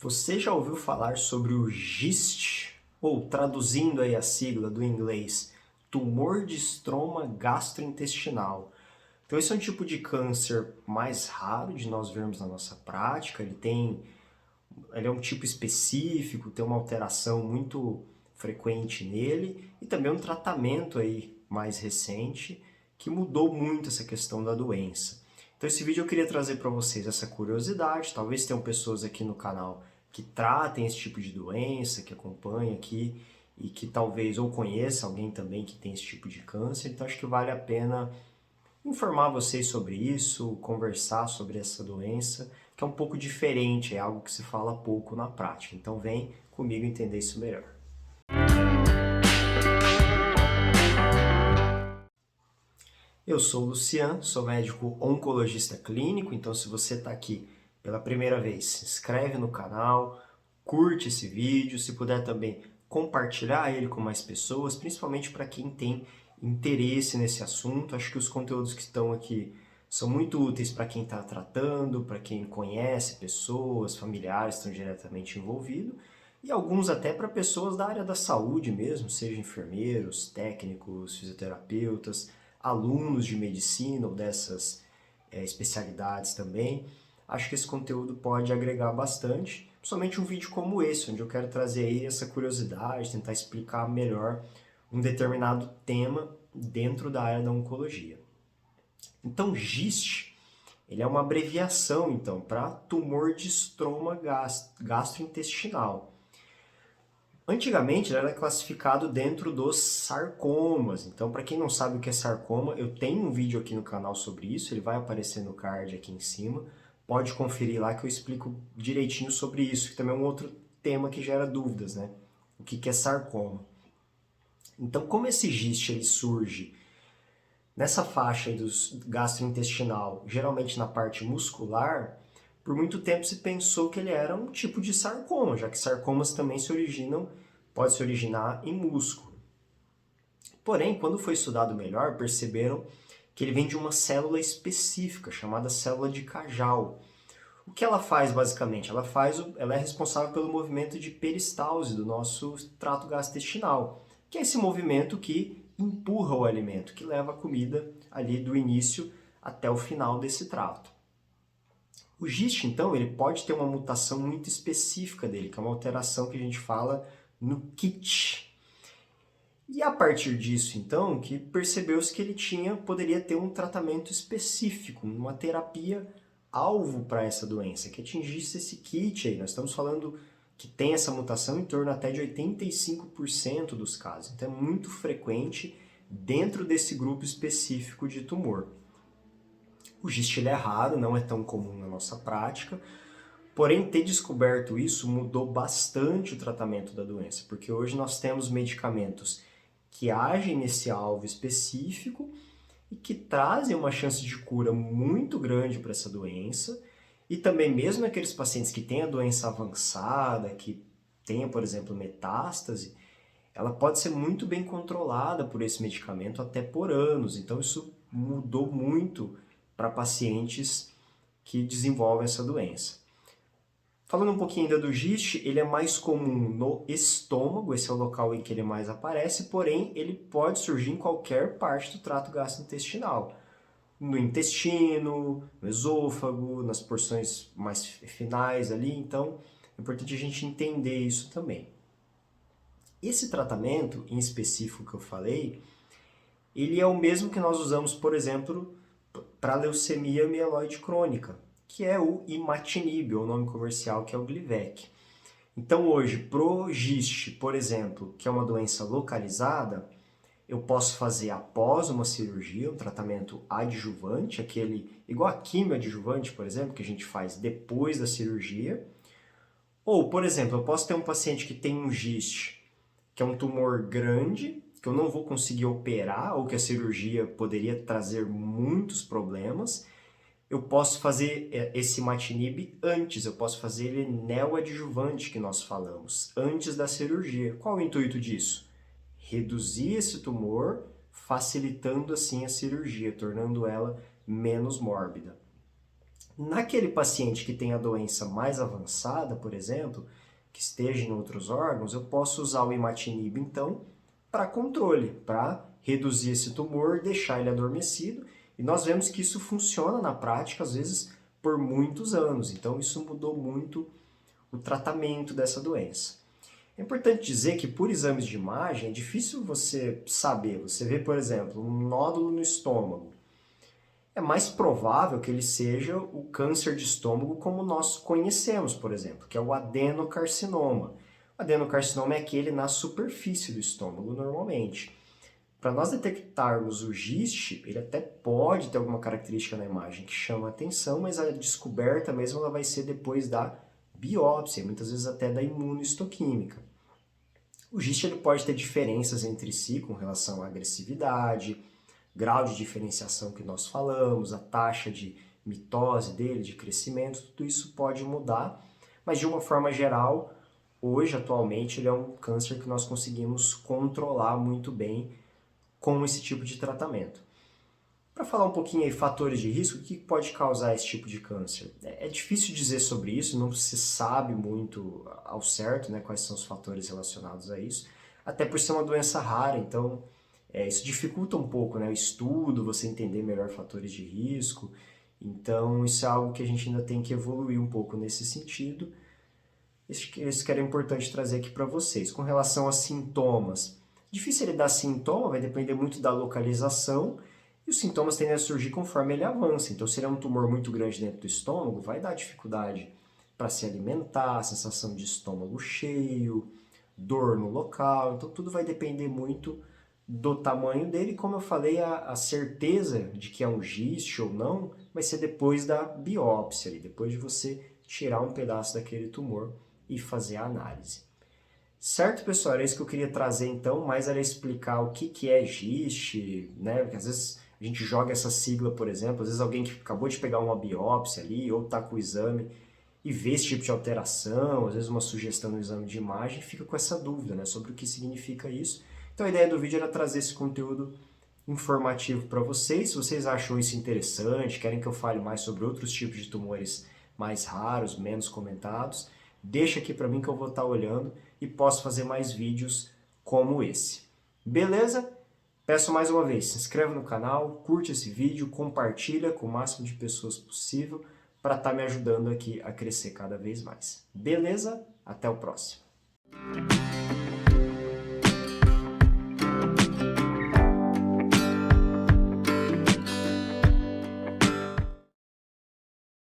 Você já ouviu falar sobre o GIST? Ou, traduzindo aí a sigla do inglês, tumor de estroma gastrointestinal. Então esse é um tipo de câncer mais raro de nós vermos na nossa prática. Ele é um tipo específico, tem uma alteração muito frequente nele e também um tratamento aí mais recente que mudou muito essa questão da doença. Então esse vídeo eu queria trazer para vocês essa curiosidade. Talvez tenham pessoas aqui no canal que tratem esse tipo de doença, que acompanhem aqui e que talvez ou conheça alguém também que tem esse tipo de câncer. Então acho que vale a pena informar vocês sobre isso, conversar sobre essa doença, que é um pouco diferente, é algo que se fala pouco na prática. Então vem comigo entender isso melhor. Eu sou o Lucian, sou médico oncologista clínico, então se você está aqui pela primeira vez, se inscreve no canal, curte esse vídeo, se puder também compartilhar ele com mais pessoas, principalmente para quem tem interesse nesse assunto. Acho que os conteúdos que estão aqui são muito úteis para quem está tratando, para quem conhece pessoas, familiares que estão diretamente envolvidos, e alguns até para pessoas da área da saúde mesmo, seja enfermeiros, técnicos, fisioterapeutas, alunos de medicina ou dessas especialidades também. Acho que esse conteúdo pode agregar bastante, principalmente um vídeo como esse, onde eu quero trazer aí essa curiosidade, tentar explicar melhor um determinado tema dentro da área da oncologia. Então, GIST, ele é uma abreviação então para tumor de estroma gastrointestinal. Antigamente ele era classificado dentro dos sarcomas. Então, para quem não sabe o que é sarcoma, eu tenho um vídeo aqui no canal sobre isso, ele vai aparecer no card aqui em cima. Pode conferir lá que eu explico direitinho sobre isso, que também é um outro tema que gera dúvidas, né? O que é sarcoma? Então, como esse GIST ele surge nessa faixa aí dos gastrointestinal, geralmente na parte muscular, por muito tempo se pensou que ele era um tipo de sarcoma, já que sarcomas também pode se originar em músculo. Porém, quando foi estudado melhor, perceberam que ele vem de uma célula específica, chamada célula de Cajal. O que ela faz basicamente? Ela é responsável pelo movimento de peristalse do nosso trato gastrointestinal, que é esse movimento que empurra o alimento, que leva a comida ali do início até o final desse trato. O GIST, então, ele pode ter uma mutação muito específica dele, que é uma alteração que a gente fala no KIT. E a partir disso, então, que percebeu-se que ele poderia ter um tratamento específico, uma terapia alvo para essa doença, que atingisse esse KIT aí. Nós estamos falando que tem essa mutação em torno até de 85% dos casos. Então é muito frequente dentro desse grupo específico de tumor. O GIST ele é raro, não é tão comum na nossa prática, porém ter descoberto isso mudou bastante o tratamento da doença, porque hoje nós temos medicamentos que agem nesse alvo específico e que trazem uma chance de cura muito grande para essa doença. E também mesmo naqueles pacientes que têm a doença avançada, que tenham, por exemplo, metástase, ela pode ser muito bem controlada por esse medicamento até por anos. Então isso mudou muito para pacientes que desenvolvem essa doença. Falando um pouquinho ainda do GIST, ele é mais comum no estômago, esse é o local em que ele mais aparece, porém ele pode surgir em qualquer parte do trato gastrointestinal. No intestino, no esôfago, nas porções mais finais ali, então é importante a gente entender isso também. Esse tratamento em específico que eu falei, ele é o mesmo que nós usamos, por exemplo, para leucemia mieloide crônica, que é o imatinib, ou o nome comercial que é o Glivec. Então hoje, pro GIST, por exemplo, que é uma doença localizada, eu posso fazer após uma cirurgia, um tratamento adjuvante, aquele igual a quimioadjuvante, por exemplo, que a gente faz depois da cirurgia. Ou, por exemplo, eu posso ter um paciente que tem um GIST, que é um tumor grande, que eu não vou conseguir operar, ou que a cirurgia poderia trazer muitos problemas. Eu posso fazer esse imatinib antes, eu posso fazer ele neoadjuvante, que nós falamos, antes da cirurgia. Qual o intuito disso? Reduzir esse tumor, facilitando assim a cirurgia, tornando ela menos mórbida. Naquele paciente que tem a doença mais avançada, por exemplo, que esteja em outros órgãos, eu posso usar o imatinib, então, para controle, para reduzir esse tumor, deixar ele adormecido. E nós vemos que isso funciona na prática, às vezes, por muitos anos. Então, isso mudou muito o tratamento dessa doença. É importante dizer que por exames de imagem é difícil você saber. Você vê, por exemplo, um nódulo no estômago. É mais provável que ele seja o câncer de estômago como nós conhecemos, por exemplo, que é o adenocarcinoma. O adenocarcinoma é aquele na superfície do estômago, normalmente. Para nós detectarmos o GIST, ele até pode ter alguma característica na imagem que chama a atenção, mas a descoberta mesmo ela vai ser depois da biópsia, muitas vezes até da imunohistoquímica. O GIST ele pode ter diferenças entre si com relação à agressividade, grau de diferenciação que nós falamos, a taxa de mitose dele, de crescimento, tudo isso pode mudar, mas de uma forma geral, hoje, atualmente, ele é um câncer que nós conseguimos controlar muito bem com esse tipo de tratamento. Para falar um pouquinho aí fatores de risco, o que pode causar esse tipo de câncer? É difícil dizer sobre isso, não se sabe muito ao certo, né, quais são os fatores relacionados a isso, até por ser uma doença rara, então isso dificulta um pouco, né, o estudo, você entender melhor fatores de risco, então isso é algo que a gente ainda tem que evoluir um pouco nesse sentido. Isso que era importante trazer aqui para vocês. Com relação a sintomas, difícil ele dar sintoma, vai depender muito da localização, e os sintomas tendem a surgir conforme ele avança. Então, se ele é um tumor muito grande dentro do estômago, vai dar dificuldade para se alimentar, sensação de estômago cheio, dor no local. Então, tudo vai depender muito do tamanho dele. Como eu falei, a certeza de que é um GIST ou não vai ser depois da biópsia, depois de você tirar um pedaço daquele tumor e fazer a análise. Certo, pessoal? Era isso que eu queria trazer então, mais era explicar o que é GIST, né? Porque às vezes a gente joga essa sigla, por exemplo, às vezes alguém que acabou de pegar uma biópsia ali ou está com o exame e vê esse tipo de alteração, às vezes uma sugestão no exame de imagem, fica com essa dúvida, né, sobre o que significa isso. Então a ideia do vídeo era trazer esse conteúdo informativo para vocês. Se vocês acham isso interessante, querem que eu fale mais sobre outros tipos de tumores mais raros, menos comentados, deixa aqui para mim que eu vou estar olhando e posso fazer mais vídeos como esse. Beleza? Peço mais uma vez, se inscreve no canal, curte esse vídeo, compartilha com o máximo de pessoas possível para estar me ajudando aqui a crescer cada vez mais. Beleza? Até o próximo.